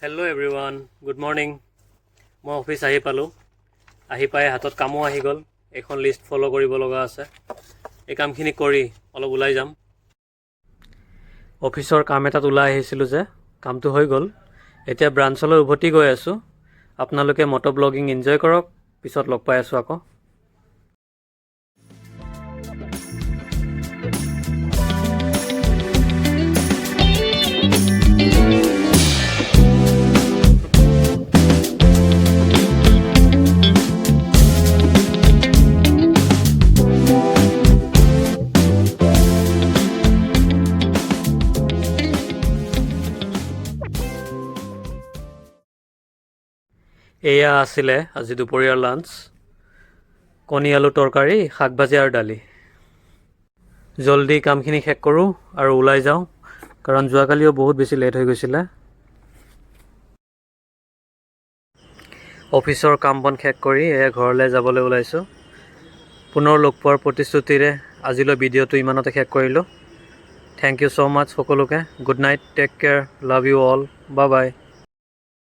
Hello' everyone, good morning. মই office আহি পালোঁ। আহি পাই হাতত কামো আহি গ'ল। এখন লিষ্ট ফ'ল' কৰিব লগা আছে। এই কামখিনি কৰি অলপ ওলাই যাম। অফিচৰ কাম এটাত ওলাই আহিছিলোঁ যে কামটো হৈ গ'ল। এতিয়া ব্ৰাঞ্চলৈ উভতি গৈ আছোঁ। আপোনালোকে মট' ব্লগিং এনজয় কৰক। পিছত লগ পাই আছোঁ আকৌ। এয়া আছিলে আজি দুপৰীয়াৰ লাঞ্চ। কণী আলু তৰকাৰী, শাক ভাজি আৰু দালি। জল্দি কামখিনি শেষ কৰোঁ আৰু ওলাই যাওঁ, কাৰণ যোৱাকালিও বহুত বেছি লেট হৈ গৈছিলে। অফিচৰ কাম বন শেষ কৰি এয়া ঘৰলৈ যাবলৈ ওলাইছোঁ। পুনৰ লগ পোৱাৰ প্ৰতিশ্ৰুতিৰে আজিলৈ ভিডিঅ'টো ইমানতে শেষ কৰিলোঁ। থেংক ইউ ছ' মাছ সকলোকে। Good night, take care, love you all, bye by.